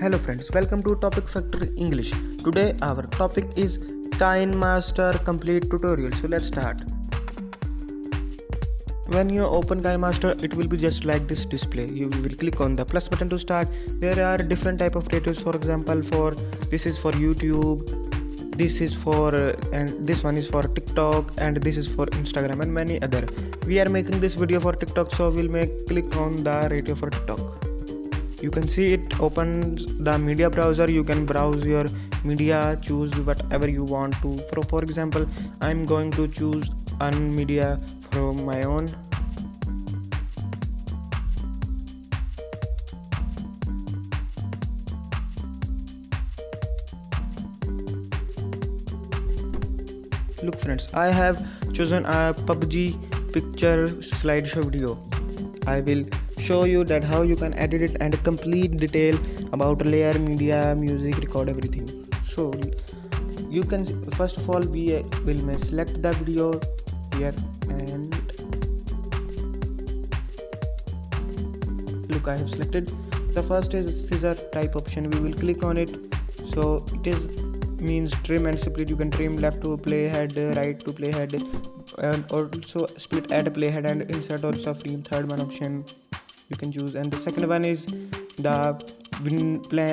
Hello friends, welcome to Topic Factory English. Today our topic is Kinemaster complete tutorial. So let's start. When you open Kinemaster, it will be just like this display. You will click on the plus button to start. There are different type of tutorials. For example, this is for YouTube, this is for and this one is for TikTok, and this is for Instagram and many other. We are making this video for TikTok, so we'll click on the radio for TikTok. You can see it opens the media browser. You can browse your media, choose whatever you want to. For example, I'm going to choose one media from my own. Look friends, I have chosen a PUBG picture slideshow video. I will show you that how you can edit it and complete detail about layer, media, music, record, everything. So you can first of all we will select the video here, and look, I have selected. The first is scissor type option. We will click on it. So it means trim and split. You can trim left to playhead, right to playhead, and also split add playhead and insert or shuffle. Third one option you can choose, and the second one is the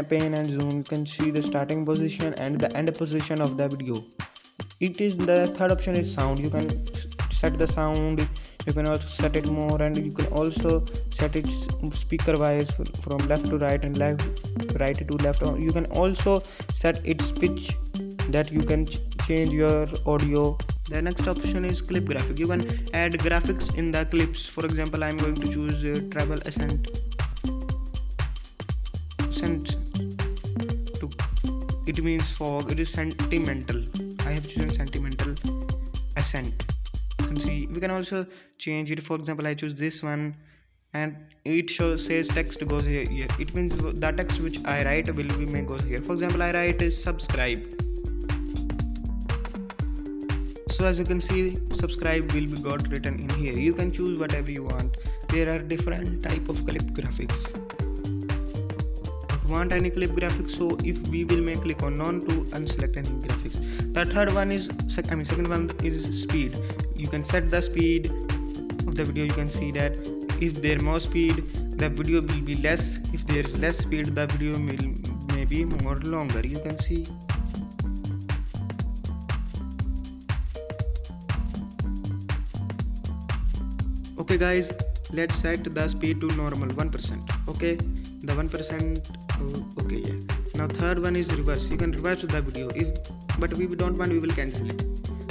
pane and zoom. You can see the starting position and the end position of the video. The third option is sound. You can set the sound. You can also set it more, and you can also set it speaker wise from left to right and right to left. You can also set its pitch, that you can change your audio. The next option is clip graphic. You can add graphics in the clips. For example, I'm going to choose travel ascent to, it means fog. It is sentimental. I have chosen sentimental ascent. You can see we can also change it. For example, I choose this one, and it says text goes here. It means the text which I write will be goes here. For example, I write subscribe. So as you can see, subscribe will be got written in here. You can choose whatever you want. There are different type of clip graphics. Want any clip graphics? So if we will click on none to unselect any graphics. The third one is second one is speed. You can set the speed of the video. You can see that if there is more speed, the video will be less. If there is less speed, the video may be more longer. You can see. Okay guys, let's set the speed to normal 1%. Okay, the 1%. Okay, yeah. Now third one is reverse. You can reverse the video. But we don't want, we will cancel it.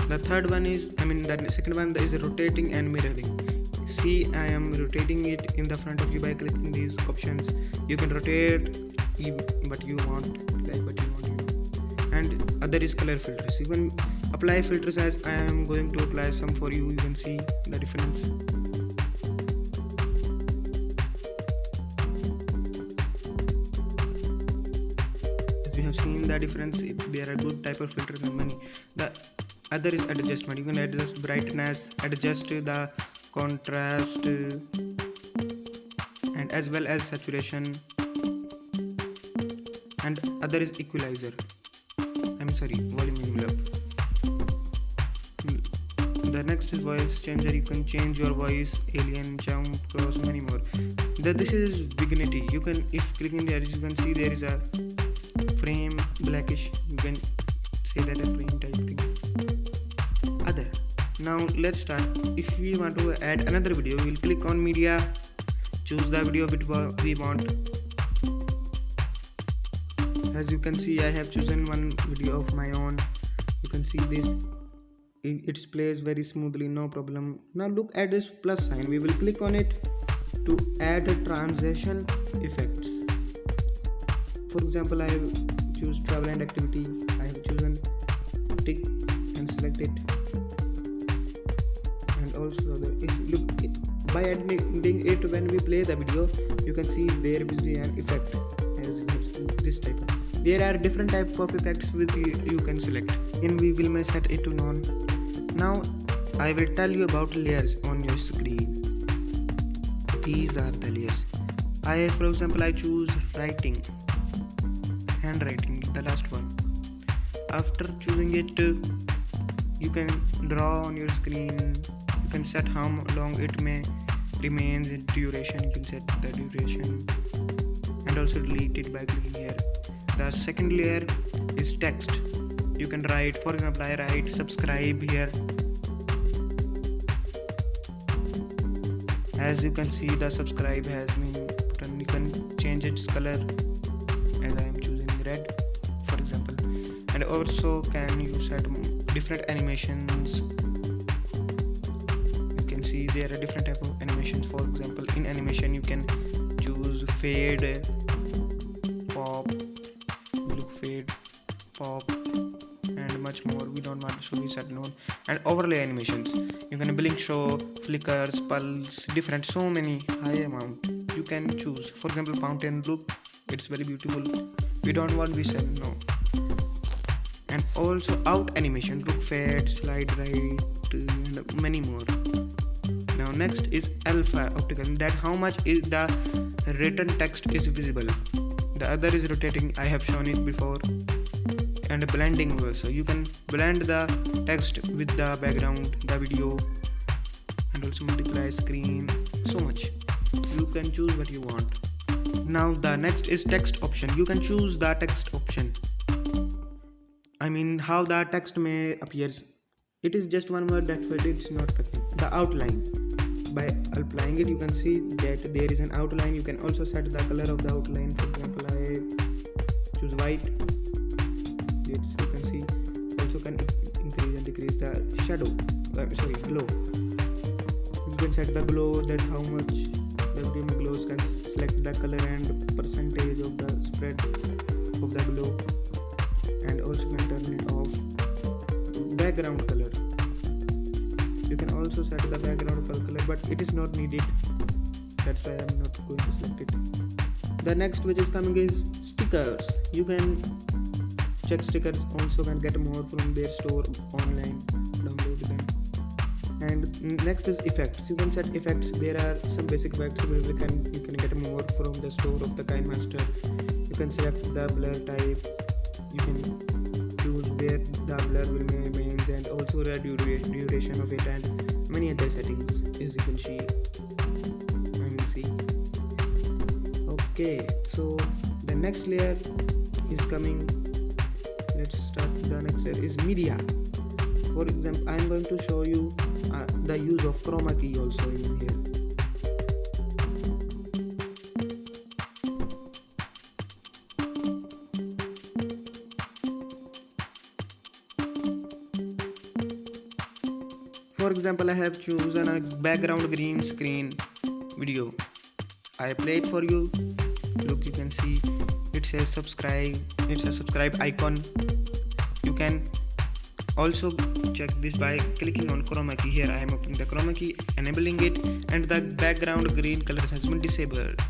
The third one is the second one is rotating and mirroring. See, I am rotating it in the front of you by clicking these options. You can rotate but you want like what you want. And other is color filters. You can apply filters as I am going to apply some for you. You can see the difference. You have seen the difference. There are good type of filters and many. The other is adjustment. You can adjust brightness, adjust the contrast, and as well as saturation, and other is equalizer. Volume up. The next is voice changer. You can change your voice, alien, jump, cross, many more. This is vignette. You can, if clicking there, you can see there is a frame blackish. You can say that a frame type thing. Other. Now let's start. If we want to add another video, we'll click on media, choose the video which we want. As you can see, I have chosen one video of my own. You can see this. It plays very smoothly, no problem. Now look at this plus sign. We will click on it to add transition effects. For example, I have choose travel and activity. I have chosen tick and select it. And also by adding it when we play the video, you can see there will be an effect as this type. There are different type of effects with you can select. And we will set it to none. Now I will tell you about layers on your screen. These are the layers. For example, I choose writing. handwriting, the last one. After choosing it, you can draw on your screen. You can set how long it may remains in duration. You can set the duration and also delete it by clicking here. The second layer is text. You can write, for example, I write subscribe here. As you can see, the subscribe has been put on. You can change its color as I am choosing red, for example, and also can you set different animations. You can see there are different type of animations. For example, in animation you can choose fade, pop, look fade, pop, and much more. We don't want to show you set none. And overlay animations, you can blink, show, flickers, pulse, different, so many high amount you can choose. For example, fountain look, it's very beautiful. We don't want we set no. And also out animation, look, fade, slide right, and many more. Now next is alpha optical, that how much is the written text is visible. The other is rotating, I have shown it before. And blending also, you can blend the text with the background, the video, and also multiply screen, so much. You can choose what you want. Now the next is text option. You can choose the text option. I mean how the text may appears. It is just one word, that's why it's not affecting. The outline, by applying it you can see that there is an outline. You can also set the color of the outline. For example, I choose white. You can see also can increase and decrease the shadow, glow. You can set the glow, that how much the video glows. Can select the color and percentage of the spread of the glow, and also can turn it off. Background color, you can also set the background color, but it is not needed, that's why I am not going to select it. The next which is coming is stickers. You can check stickers, also can get more from their store online, download them. And next is effects. You can set effects. There are some basic effects where you can get more from the store of the Kinemaster. You can select the blur type. You can choose where the blur will remain, and also the duration of it, and many other settings as you can see. Okay, so the next layer is coming. Let's start. The next layer is media. For example, I am going to show you the use of chroma key also in here. For example, I have chosen a background green screen video. I play it for you. Look, you can see it says subscribe. It's a subscribe icon. You can also check this by clicking on chroma key. Here I am opening the chroma key, enabling it, and the background green color has been disabled.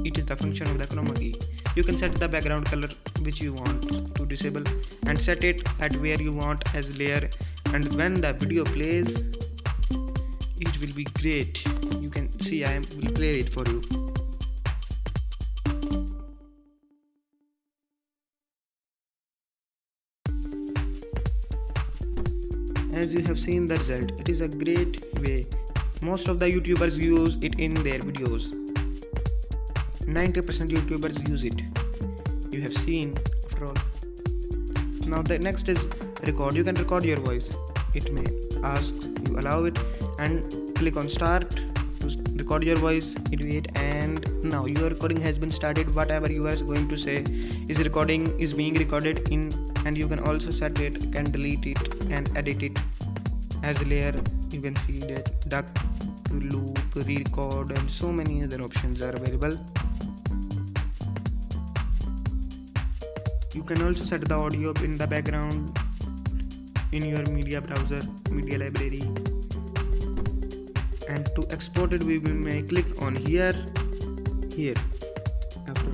It is the function of the chroma key. You can set the background color which you want to disable and set it at where you want as layer, and when the video plays it will be great. You can see I will play it for you. As you have seen the result, it is a great way. Most of the YouTubers use it in their videos. 90% YouTubers use it. You have seen after all. Now the next is record. You can record your voice. It may ask you allow it and click on start to record your voice. It wait, and now your recording has been started. Whatever you are going to say is being recorded in, and you can also set it, can delete it and edit it as a layer. You can see that duck, loop, record, and so many other options are available. You can also set the audio in the background in your media browser, media library. And to export it, we may click on here. After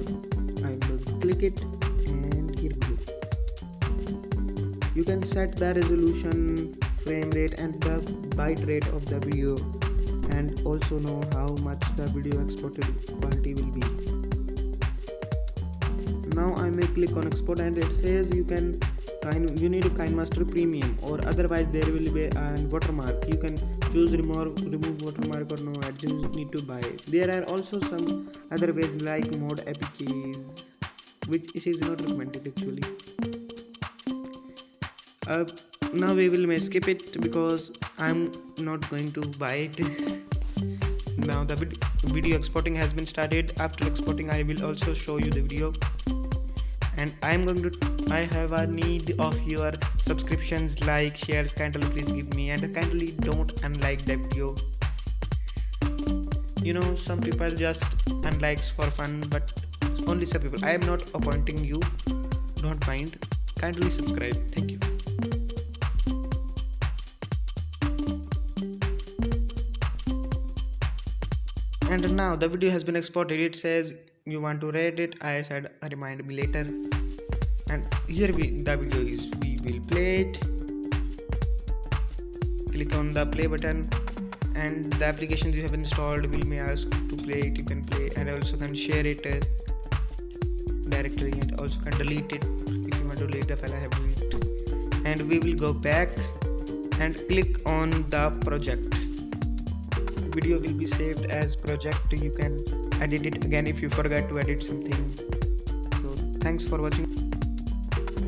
I will click it, and here we go. You can set the resolution, frame rate, and the byte rate of the video, and also know how much the video exported quality will be. Now I may click on export and it says you need a Kinemaster Premium, or otherwise there will be a watermark. You can choose remove watermark or no, and you need to buy. There are also some other ways like mod APKs, which is not recommended actually. Now we will may skip it because I'm not going to buy it. Now the video exporting has been started. After exporting I will also show you the video, and I have a need of your subscriptions, like, shares. Kindly please give me, and kindly don't unlike the video. You know, some people just unlikes for fun, but only some people. I am not appointing you, don't mind. Kindly subscribe. Thank you. And now the video has been exported. It says you want to rate it. I said remind me later. And here the video is. We will play it. Click on the play button, and the applications you have installed will may ask to play it. You can play, and also can share it directly, and also can delete it if you want to delete the file. I have to it. And we will go back and click on the project. Video will be saved as project. You can edit it again if you forgot to edit something. So thanks for watching.